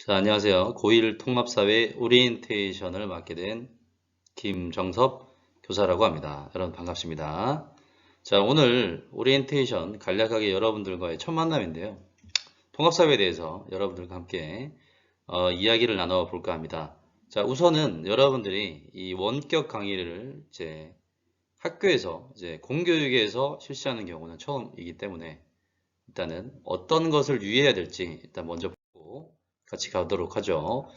자, 안녕하세요. 고1 통합사회 오리엔테이션을 맡게 된 김정섭 교사라고 합니다. 여러분 반갑습니다. 자, 오늘 오리엔테이션 간략하게 여러분들과의 첫 만남인데요. 통합사회에 대해서 여러분들과 함께 이야기를 나눠볼까 합니다. 자, 우선은 여러분들이 이 원격 강의를 이제 학교에서 이제 공교육에서 실시하는 경우는 처음이기 때문에 일단은 어떤 것을 유의해야 될지 일단 먼저 보고 같이 가도록 하죠.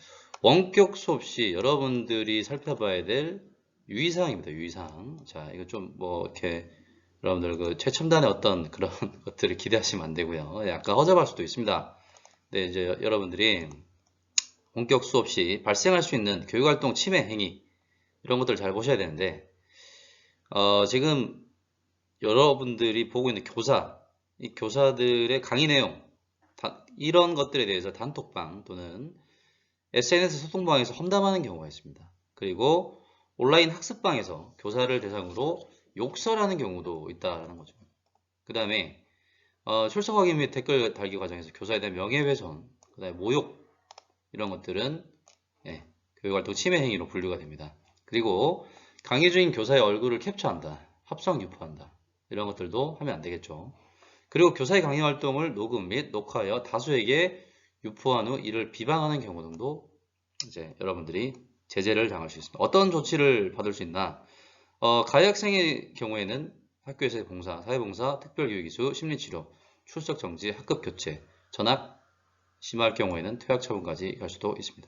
원격 수업 시 여러분들이 살펴봐야 될 유의사항입니다. 유의사항. 자, 이거 좀 뭐 이렇게 여러분들 그 최첨단의 어떤 그런 것들을 기대하시면 안 되고요. 약간 허접할 수도 있습니다. 네, 이제 여러분들이 원격 수업 시 발생할 수 있는 교육활동 침해 행위 이런 것들을 잘 보셔야 되는데 지금 여러분들이 보고 있는 이 교사들의 강의 내용 이런 것들에 대해서 단톡방 또는 SNS 소통방에서 험담하는 경우가 있습니다. 그리고 온라인 학습방에서 교사를 대상으로 욕설하는 경우도 있다는 거죠. 그 다음에 출석 확인 및 댓글 달기 과정에서 교사에 대한 명예훼손, 그 다음에 모욕 이런 것들은 교육활동 침해 행위로 분류가 됩니다. 그리고 강의 중인 교사의 얼굴을 캡처한다, 합성 유포한다 이런 것들도 하면 안 되겠죠. 그리고 교사의 강의 활동을 녹음 및 녹화하여 다수에게 유포한 후 이를 비방하는 경우 등도 이제 여러분들이 제재를 당할 수 있습니다. 어떤 조치를 받을 수 있나? 가해 학생의 경우에는 학교에서의 봉사, 사회봉사, 특별교육이수, 심리치료, 출석 정지, 학급 교체, 전학, 심할 경우에는 퇴학 처분까지 갈 수도 있습니다.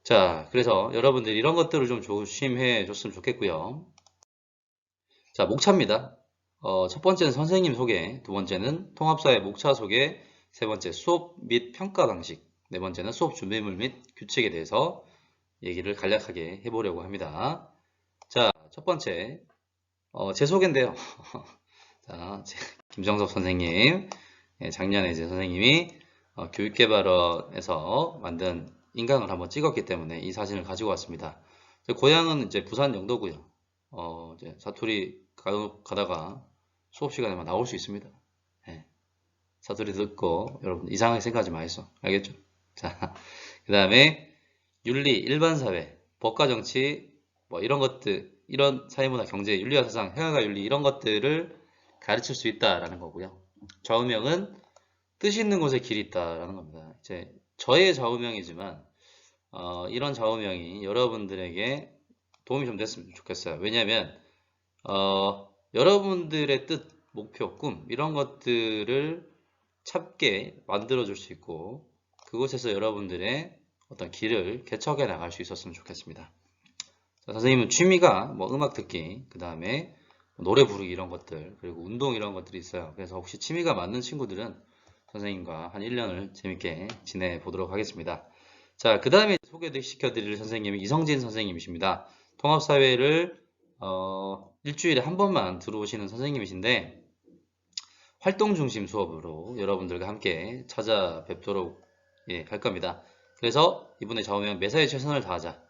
자, 그래서 여러분들이 이런 것들을 좀 조심해 줬으면 좋겠고요. 자, 목차입니다. 첫 번째는 선생님 소개, 두 번째는 통합사회 목차 소개, 세 번째 수업 및 평가 방식, 네 번째는 수업 준비물 및 규칙에 대해서 얘기를 간략하게 해보려고 합니다. 자, 첫 번째, 제 소개인데요. 자, 김정석 선생님, 작년에 이제 선생님이 교육개발원에서 만든 인강을 한번 찍었기 때문에 이 사진을 가지고 왔습니다. 고향은 이제 부산 영도고요. 이제 사투리 가다가 수업 시간에만 나올 수 있습니다. 예. 사투리 듣고 여러분 이상하게 생각하지 마세요. 알겠죠? 자, 그 다음에 윤리, 일반사회, 법과 정치, 뭐 이런 것들, 이런 사회문화, 경제, 윤리와 사상, 행위과 윤리 이런 것들을 가르칠 수 있다라는 거고요. 좌우명은 뜻 있는 곳에 길이 있다라는 겁니다. 이제 저의 좌우명이지만 이런 좌우명이 여러분들에게 도움이 좀 됐으면 좋겠어요. 왜냐하면 여러분들의 뜻, 목표, 꿈 이런 것들을 찾게 만들어줄 수 있고 그곳에서 여러분들의 어떤 길을 개척해 나갈 수 있었으면 좋겠습니다. 자, 선생님은 취미가 뭐 음악 듣기, 그 다음에 노래 부르기 이런 것들, 그리고 운동 이런 것들이 있어요. 그래서 혹시 취미가 맞는 친구들은 선생님과 한 1년을 재밌게 지내보도록 하겠습니다. 자, 그 다음에 소개시켜드릴 선생님이 이성진 선생님이십니다. 통합사회를 일주일에 한 번만 들어오시는 선생님이신데 활동 중심 수업으로 여러분들과 함께 찾아뵙도록 할 겁니다. 그래서 이분의 좌우명 매사에 최선을 다하자.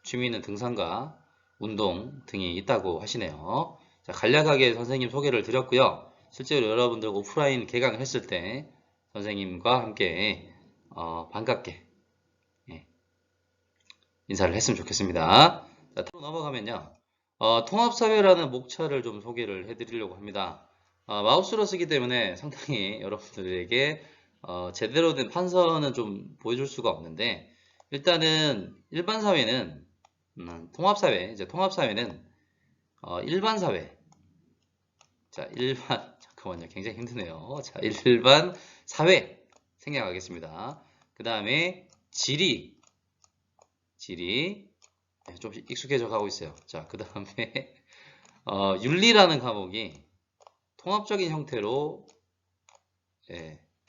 취미는 등산과 운동 등이 있다고 하시네요. 자, 간략하게 선생님 소개를 드렸고요. 실제로 여러분들 오프라인 개강을 했을 때 선생님과 함께 반갑게 인사를 했으면 좋겠습니다. 자, 다음 넘어가면요. 통합사회라는 목차를 좀 소개를 해드리려고 합니다. 마우스로 쓰기 때문에 상당히 여러분들에게 제대로 된 판서는 좀 보여줄 수가 없는데 일단은 일반 사회는 통합사회, 이제 통합사회는 일반 사회. 자, 잠깐만요. 굉장히 힘드네요. 자, 일반 사회 생략하겠습니다. 그 다음에 지리 좀 익숙해져 가고 있어요. 자, 그 다음에 윤리라는 과목이 통합적인 형태로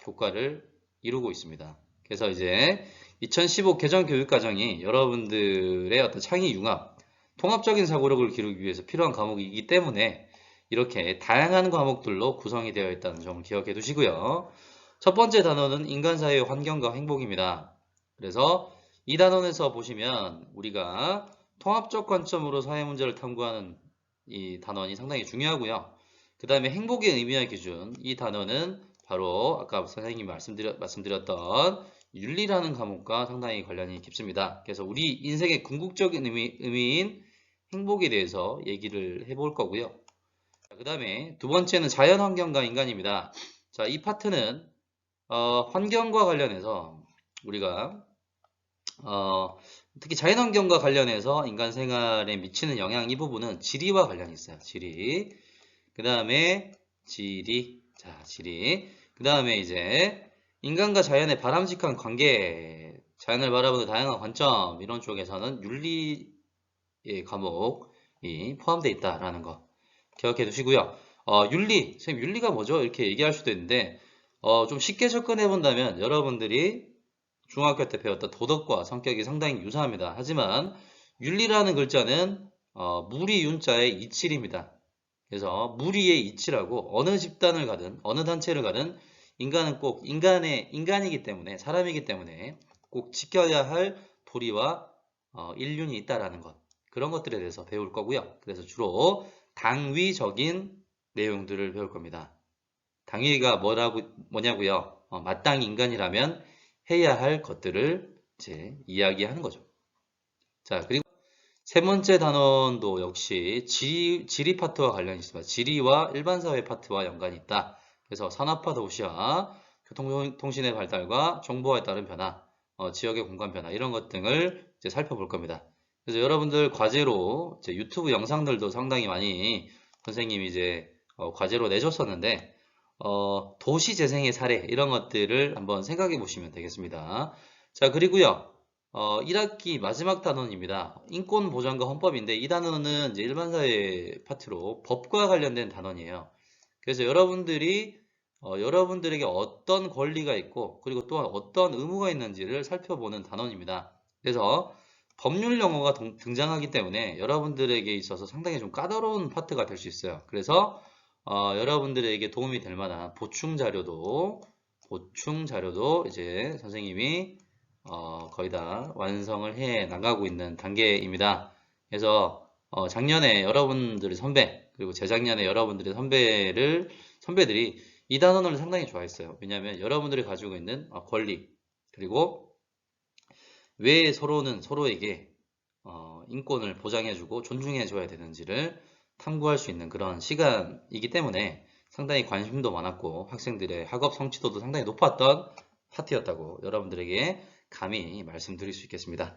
교과를 이루고 있습니다. 그래서 이제 2015 개정 교육과정이 여러분들의 어떤 창의 융합, 통합적인 사고력을 기르기 위해서 필요한 과목이기 때문에 이렇게 다양한 과목들로 구성이 되어 있다는 점을 기억해 두시고요. 첫 번째 단어는 인간사회의 환경과 행복입니다. 그래서 이 단원에서 보시면 우리가 통합적 관점으로 사회 문제를 탐구하는 이 단원이 상당히 중요하고요. 그 다음에 행복의 의미와 기준, 이 단어는 바로 아까 선생님이 말씀드렸던 윤리라는 과목과 상당히 관련이 깊습니다. 그래서 우리 인생의 궁극적인 의미인 행복에 대해서 얘기를 해볼 거고요. 그 다음에 두 번째는 자연환경과 인간입니다. 자, 이 파트는 환경과 관련해서 우리가 특히 자연환경과 관련해서 인간 생활에 미치는 영향 이 부분은 지리와 관련이 있어요. 지리. 그 다음에 지리. 자, 지리. 그 다음에 이제 인간과 자연의 바람직한 관계, 자연을 바라보는 다양한 관점 이런 쪽에서는 윤리의 과목이 포함되어 있다라는 거 기억해 두시고요. 윤리, 선생님 윤리가 뭐죠? 이렇게 얘기할 수도 있는데 좀 쉽게 접근해 본다면 여러분들이 중학교 때 배웠던 도덕과 성격이 상당히 유사합니다. 하지만 윤리라는 글자는 무리 윤자의 이칠입니다. 그래서 무리의 이치라고 어느 집단을 가든 어느 단체를 가든 인간은 꼭 인간이기 때문에 사람이기 때문에 꼭 지켜야 할 도리와 인륜이 있다라는 것 그런 것들에 대해서 배울 거고요. 그래서 주로 당위적인 내용들을 배울 겁니다. 당위가 뭐냐고요? 마땅히 인간이라면 해야 할 것들을 이제 이야기하는 거죠. 자, 그리고 세 번째 단원도 역시 지리 파트와 관련이 있습니다. 지리와 일반사회 파트와 연관이 있다. 그래서 산업화 도시화, 교통통신의 발달과 정보화에 따른 변화, 지역의 공간 변화 이런 것 등을 이제 살펴볼 겁니다. 그래서 여러분들 과제로 이제 유튜브 영상들도 상당히 많이 선생님이 이제 과제로 내줬었는데 도시 재생의 사례 이런 것들을 한번 생각해 보시면 되겠습니다. 자, 그리고요. 1학기 마지막 단원입니다. 인권보장과 헌법인데 이 단원은 이제 일반사회 파트로 법과 관련된 단원이에요. 그래서 여러분들에게 어떤 권리가 있고 그리고 또한 어떤 의무가 있는지를 살펴보는 단원입니다. 그래서 법률 용어가 등장하기 때문에 여러분들에게 있어서 상당히 좀 까다로운 파트가 될 수 있어요. 그래서 여러분들에게 도움이 될 만한 보충 자료도 이제 선생님이 거의 다 완성을 해 나가고 있는 단계입니다. 그래서 작년에 여러분들의 선배 그리고 재작년에 여러분들의 선배들이 이 단원을 상당히 좋아했어요. 왜냐하면 여러분들이 가지고 있는 권리 그리고 왜 서로는 서로에게 인권을 보장해주고 존중해줘야 되는지를 탐구할 수 있는 그런 시간이기 때문에 상당히 관심도 많았고 학생들의 학업 성취도도 상당히 높았던 파트였다고 여러분들에게 감히 말씀드릴 수 있겠습니다.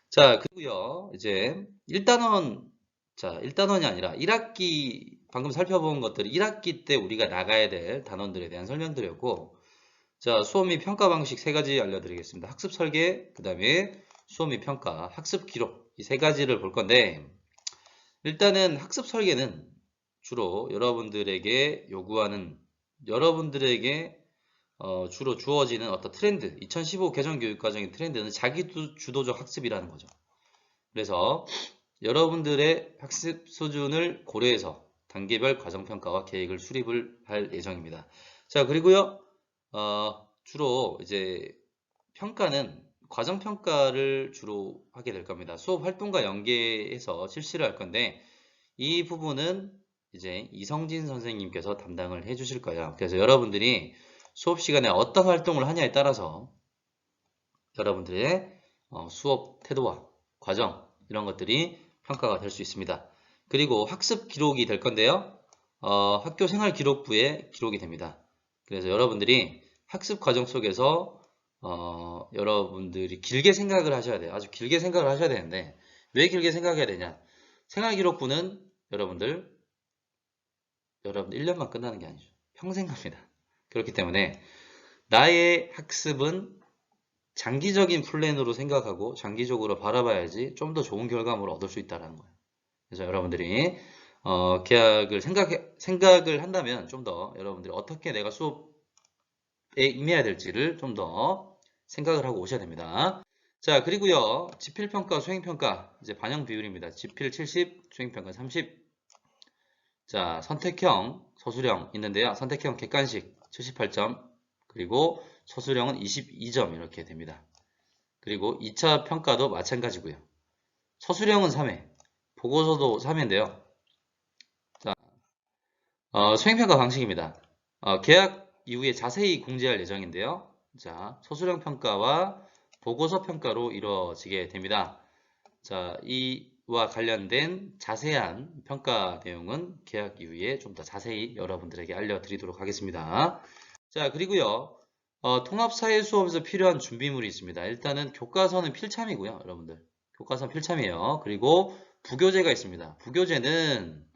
자, 그리고요, 이제 1단원, 자, 1단원이 아니라 1학기, 방금 살펴본 것들이 1학기 때 우리가 나가야 될 단원들에 대한 설명드렸고, 자, 수업 및 평가 방식 세 가지 알려드리겠습니다. 학습 설계, 그 다음에 수업 및 평가, 학습 기록, 이 세 가지를 볼 건데, 일단은 학습 설계는 주로 여러분들에게 주로 주어지는 어떤 트렌드, 2015 개정 교육과정의 트렌드는 자기주도적 학습이라는 거죠. 그래서 여러분들의 학습 수준을 고려해서 단계별 과정평가와 계획을 수립을 할 예정입니다. 자, 그리고요, 주로 이제 평가는 과정평가를 주로 하게 될 겁니다. 수업 활동과 연계해서 실시를 할 건데, 이 부분은 이제 이성진 선생님께서 담당을 해 주실 거예요. 그래서 여러분들이 수업 시간에 어떤 활동을 하냐에 따라서 여러분들의 수업 태도와 과정 이런 것들이 평가가 될 수 있습니다. 그리고 학습 기록이 될 건데요. 학교 생활 기록부에 기록이 됩니다. 그래서 여러분들이 학습 과정 속에서 여러분들이 길게 생각을 하셔야 돼요. 아주 길게 생각을 하셔야 되는데 왜 길게 생각해야 되냐? 생활 기록부는 여러분들 1년만 끝나는 게 아니죠. 평생 갑니다. 그렇기 때문에 나의 학습은 장기적인 플랜으로 생각하고 장기적으로 바라봐야지 좀 더 좋은 결과물을 얻을 수 있다는 거예요. 그래서 여러분들이 계약을 생각을 한다면 좀 더 여러분들이 어떻게 내가 수업에 임해야 될지를 좀 더 생각을 하고 오셔야 됩니다. 자, 그리고요. 지필평가, 수행평가 이제 반영 비율입니다. 지필 70, 수행평가 30. 자, 선택형, 서술형 있는데요. 선택형 객관식 78점, 그리고 서술형은 22점 이렇게 됩니다. 그리고 2차 평가도 마찬가지고요. 서술형은 3회, 보고서도 3회인데요. 자, 수행평가 방식입니다. 계약 이후에 자세히 공지할 예정인데요. 자, 소수령 평가와 보고서 평가로 이루어지게 됩니다. 자, 이와 관련된 자세한 평가 내용은 계약 이후에 좀 더 자세히 여러분들에게 알려드리도록 하겠습니다. 자, 그리고요, 통합사회 수업에서 필요한 준비물이 있습니다. 일단은 교과서는 필참이고요, 여러분들. 교과서는 필참이에요. 그리고 부교재가 있습니다. 부교재는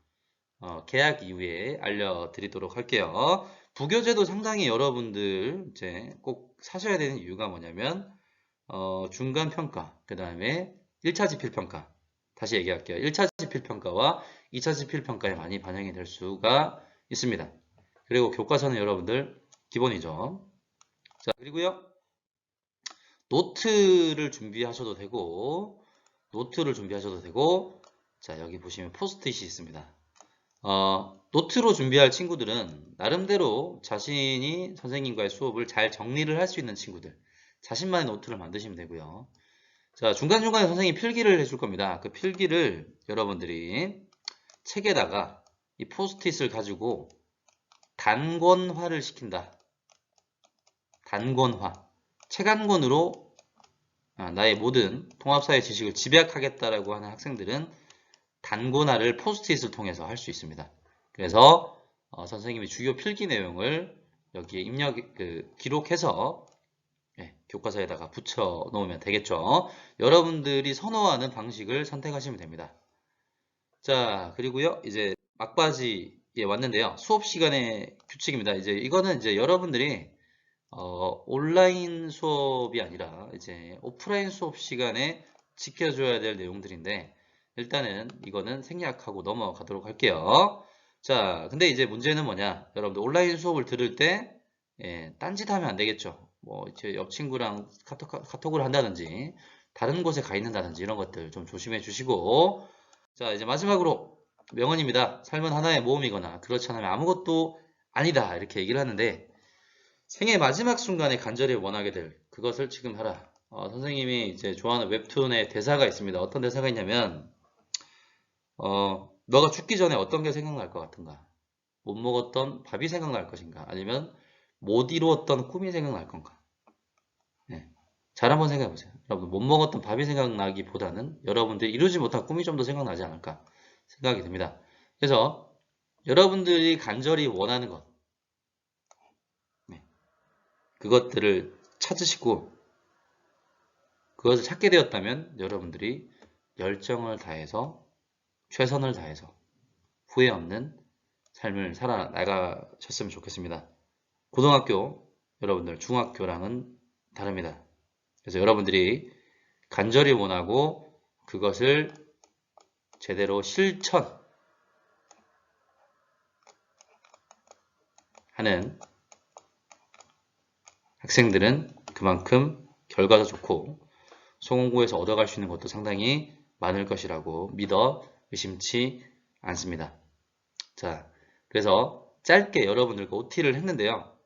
계약 이후에 알려드리도록 할게요. 부교재도 상당히 여러분들 이제 꼭 사셔야 되는 이유가 뭐냐면 중간평가, 그 다음에 1차 지필평가, 다시 얘기할게요. 1차 지필평가와 2차 지필평가에 많이 반영이 될 수가 있습니다. 그리고 교과서는 여러분들 기본이죠. 자, 그리고요, 노트를 준비하셔도 되고, 자, 여기 보시면 포스트잇이 있습니다. 노트로 준비할 친구들은 나름대로 자신이 선생님과의 수업을 잘 정리를 할 수 있는 친구들, 자신만의 노트를 만드시면 되고요. 자, 중간중간에 선생님이 필기를 해줄 겁니다. 그 필기를 여러분들이 책에다가 이 포스트잇을 가지고 단권화를 시킨다. 단권화. 책 한 권으로 나의 모든 통합사회 지식을 집약하겠다라고 하는 학생들은 단권화를 포스트잇을 통해서 할 수 있습니다. 그래서 선생님이 주요 필기 내용을 여기에 기록해서 교과서에다가 붙여 놓으면 되겠죠. 여러분들이 선호하는 방식을 선택하시면 됩니다. 자, 그리고요, 이제 막바지에 왔는데요. 수업 시간의 규칙입니다. 이거는 이제 여러분들이 온라인 수업이 아니라 이제 오프라인 수업 시간에 지켜줘야 될 내용들인데, 일단은 이거는 생략하고 넘어가도록 할게요. 자, 근데 이제 문제는 뭐냐? 여러분들 온라인 수업을 들을 때 딴짓하면 안 되겠죠. 뭐 이제 옆 친구랑 카톡을 한다든지 다른 곳에 가 있는다든지 이런 것들 좀 조심해 주시고, 자, 이제 마지막으로 명언입니다. 삶은 하나의 모험이거나 그렇지 않으면 아무것도 아니다, 이렇게 얘기를 하는데, 생의 마지막 순간에 간절히 원하게 될 그것을 지금 하라. 선생님이 이제 좋아하는 웹툰의 대사가 있습니다. 어떤 대사가 있냐면, 너가 죽기 전에 어떤 게 생각날 것 같은가? 못 먹었던 밥이 생각날 것인가? 아니면 못 이루었던 꿈이 생각날 건가? 네. 잘 한번 생각해 보세요. 여러분, 못 먹었던 밥이 생각나기보다는 여러분들이 이루지 못한 꿈이 좀 더 생각나지 않을까 생각이 듭니다. 그래서 여러분들이 간절히 원하는 것, 네. 그것들을 찾으시고 그것을 찾게 되었다면 여러분들이 열정을 다해서 최선을 다해서 후회 없는 삶을 살아나가셨으면 좋겠습니다. 고등학교, 여러분들 중학교랑은 다릅니다. 그래서 여러분들이 간절히 원하고 그것을 제대로 실천하는 학생들은 그만큼 결과도 좋고 소공고에서 얻어갈 수 있는 것도 상당히 많을 것이라고 믿어 의심치 않습니다. 자, 그래서 짧게 여러분들과 OT를 했는데요.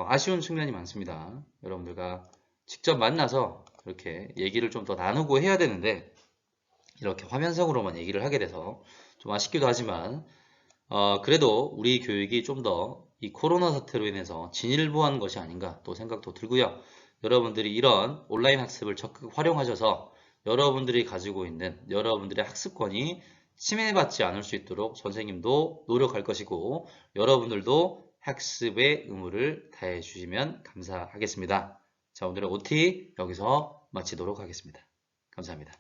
아쉬운 측면이 많습니다. 여러분들과 직접 만나서 이렇게 얘기를 좀 더 나누고 해야 되는데 이렇게 화면상으로만 얘기를 하게 돼서 좀 아쉽기도 하지만 그래도 우리 교육이 좀 더 이 코로나 사태로 인해서 진일보한 것이 아닌가 또 생각도 들고요. 여러분들이 이런 온라인 학습을 적극 활용하셔서 여러분들이 가지고 있는 여러분들의 학습권이 침해받지 않을 수 있도록 선생님도 노력할 것이고 여러분들도 학습의 의무를 다해 주시면 감사하겠습니다. 자, 오늘의 OT 여기서 마치도록 하겠습니다. 감사합니다.